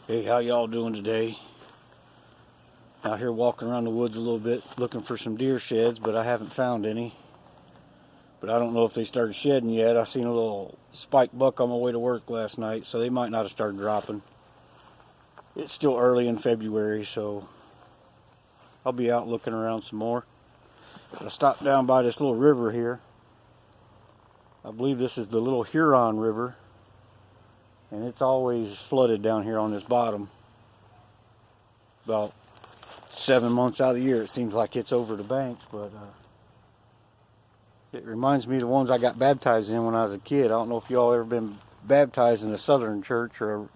Hey, how y'all doing today? Out here walking around the woods a little bit looking for some deer sheds, but I haven't found any. But I don't know if they started shedding yet. I seen a little spike buck on my way to work last night, so they might not have started dropping. It's still early in February, so I'll be out looking around some more. I stopped down by this little river here. I believe this is the Little Huron River, and it's always flooded down here on this bottom. About 7 months out of the year it seems like it's over the banks, but it reminds me of the ones I got baptized in when I was a kid. I don't know if y'all ever been baptized in a southern church or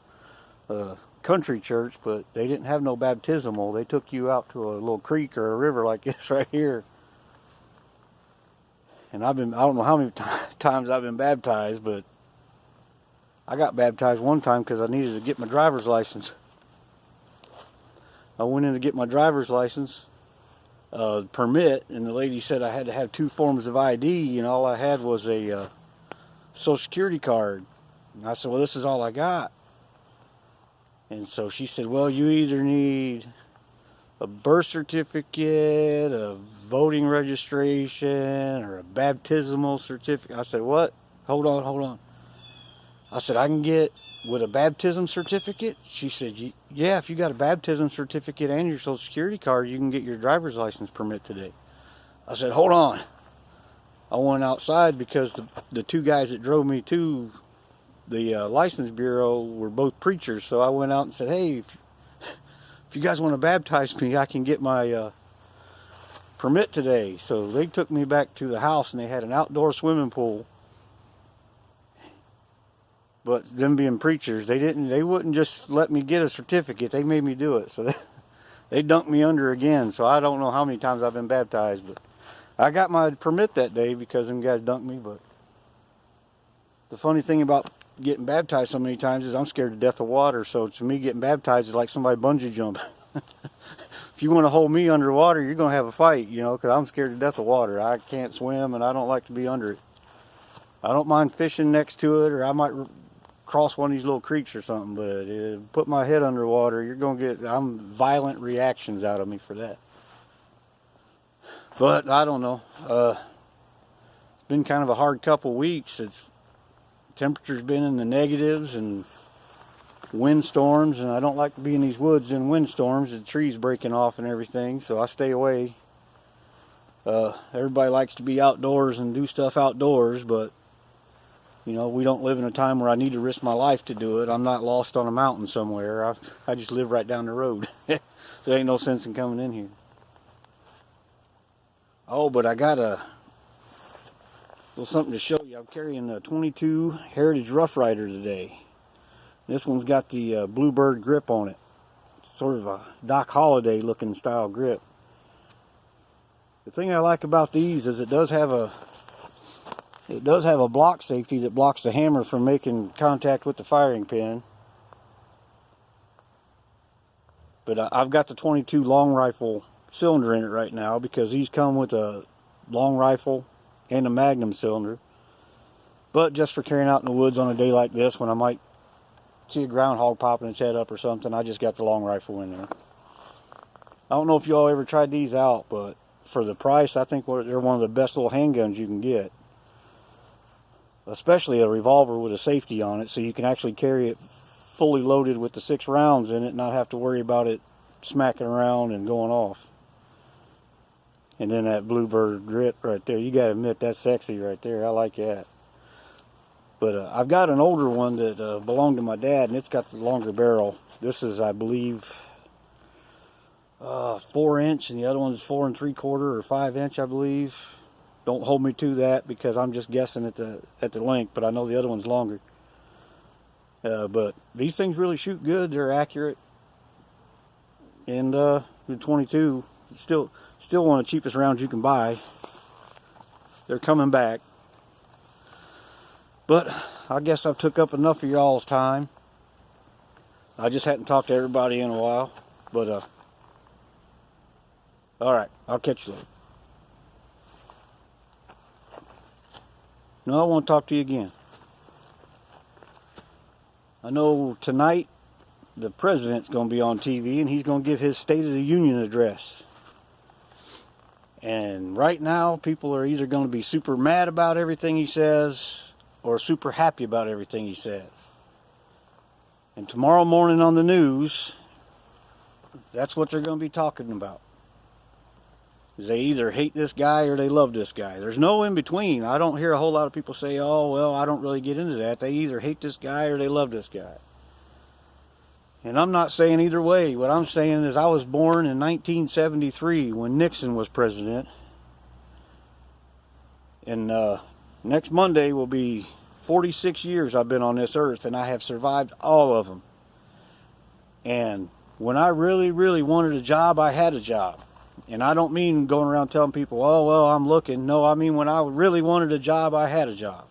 a country church, but they didn't have no baptismal. They took you out to a little creek or a river like this right here. And I don't know how many times I've been baptized, but I got baptized one time because I needed to get my driver's license. I went in to get my driver's license permit, and the lady said I had to have 2 forms of ID, and all I had was a Social Security card. And I said, well, this is all I got. And so she said, well, you either need a birth certificate, a voting registration, or a baptismal certificate. I said, what? Hold on. I said, I can get with a baptism certificate? She said, yeah, if you got a baptism certificate and your Social Security card, you can get your driver's license permit today. I said, hold on. I went outside because the 2 guys that drove me to the license bureau were both preachers. So I went out and said, hey, if you guys want to baptize me, I can get my permit today. So they took me back to the house, and they had an outdoor swimming pool. But them being preachers, they wouldn't just let me get a certificate. They made me do it. So they dunked me under again. So I don't know how many times I've been baptized, but I got my permit that day because them guys dunked me. But the funny thing about getting baptized so many times is I'm scared to death of water. So to me, getting baptized is like somebody bungee jumping. If you want to hold me underwater, you're going to have a fight, you know, because I'm scared to death of water. I can't swim, and I don't like to be under it. I don't mind fishing next to it, or I might cross one of these little creeks or something, but put my head underwater, you're going to get violent reactions out of me for that. But I don't know. It's been kind of a hard couple weeks. Temperature's been in the negatives and windstorms, and I don't like to be in these woods in windstorms. The trees breaking off and everything, so I stay away. Everybody likes to be outdoors and do stuff outdoors, but you know, we don't live in a time where I need to risk my life to do it. I'm not lost on a mountain somewhere. I just live right down the road. There ain't no sense in coming in here. Oh, but I got a little something to show you. I'm carrying a 22 Heritage Rough Rider today. This one's got the Bluebird grip on it. It's sort of a Doc Holliday looking style grip. The thing I like about these is it does have a block safety that blocks the hammer from making contact with the firing pin. But I've got the 22 long rifle cylinder in it right now because these come with a long rifle and a magnum cylinder. But just for carrying out in the woods on a day like this, when I might see a groundhog popping its head up or something, I just got the long rifle in there. I don't know if y'all ever tried these out, but for the price, I think they're one of the best little handguns you can get. Especially a revolver with a safety on it, so you can actually carry it fully loaded with the 6 rounds in it and not have to worry about it smacking around and going off. And then that Bluebird grip right there, you gotta admit, that's sexy right there. I like that. But I've got an older one that belonged to my dad, and it's got the longer barrel. This is, I believe, 4-inch, and the other one's 4 3/4 or 5-inch, I believe. Don't hold me to that because I'm just guessing at the length, but I know the other one's longer. But these things really shoot good. They're accurate. And the 22, still one of the cheapest rounds you can buy. They're coming back. But I guess I've took up enough of y'all's time. I just hadn't talked to everybody in a while. But alright, I'll catch you later. No, I want to talk to you again. I know tonight the president's going to be on TV and he's going to give his State of the Union address. And right now, people are either going to be super mad about everything he says or super happy about everything he says. And tomorrow morning on the news, that's what they're going to be talking about. Is they either hate this guy or they love this guy. There's no in between. I don't hear a whole lot of people say, oh, well, I don't really get into that. They either hate this guy or they love this guy. And I'm not saying either way. What I'm saying is I was born in 1973 when Nixon was president. And next Monday will be 46 years I've been on this earth, and I have survived all of them. And when I really, really wanted a job, I had a job. And I don't mean going around telling people, oh, well, I'm looking. No, I mean when I really wanted a job, I had a job.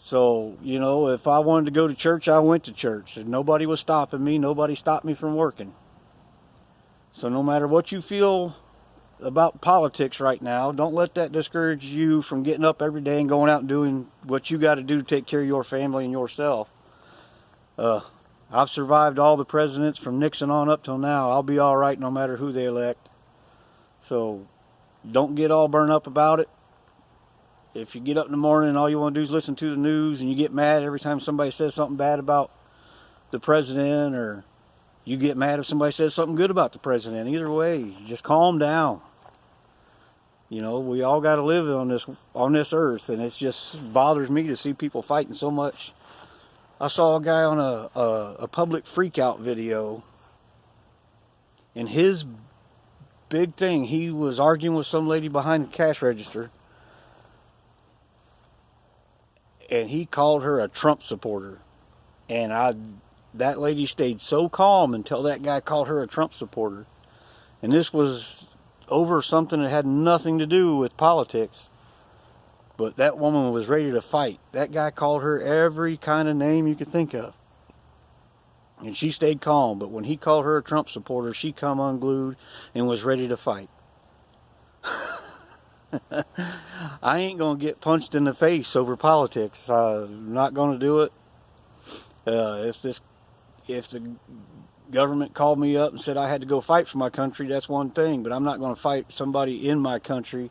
So, you know, if I wanted to go to church, I went to church. And nobody was stopping me. Nobody stopped me from working. So no matter what you feel about politics right now, don't let that discourage you from getting up every day and going out and doing what you got to do to take care of your family and yourself. I've survived all the presidents from Nixon on up till now. I'll be all right no matter who they elect. So don't get all burned up about it. If you get up in the morning and all you want to do is listen to the news and you get mad every time somebody says something bad about the president, or you get mad if somebody says something good about the president, either way, just calm down. You know, we all got to live on this earth, and it just bothers me to see people fighting so much. I saw a guy on a public freakout video, and his big thing, he was arguing with some lady behind the cash register, and he called her a Trump supporter. And that lady stayed so calm until that guy called her a Trump supporter. And this was over something that had nothing to do with politics. But that woman was ready to fight. That guy called her every kind of name you could think of. And she stayed calm. But when he called her a Trump supporter, she come unglued and was ready to fight. I ain't going to get punched in the face over politics. I'm not going to do it. If the government called me up and said I had to go fight for my country, that's one thing. But I'm not going to fight somebody in my country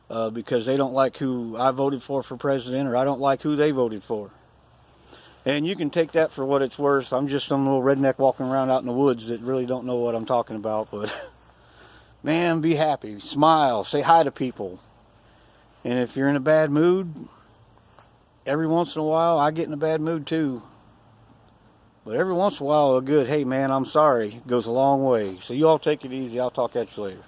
because they don't like who I voted for president, or I don't like who they voted for. And you can take that for what it's worth. I'm just some little redneck walking around out in the woods that really don't know what I'm talking about. But man, be happy, smile, say hi to people. And if you're in a bad mood, every once in a while, I get in a bad mood too. But every once in a while, a good, hey man, I'm sorry, goes a long way. So you all take it easy. I'll talk at you later.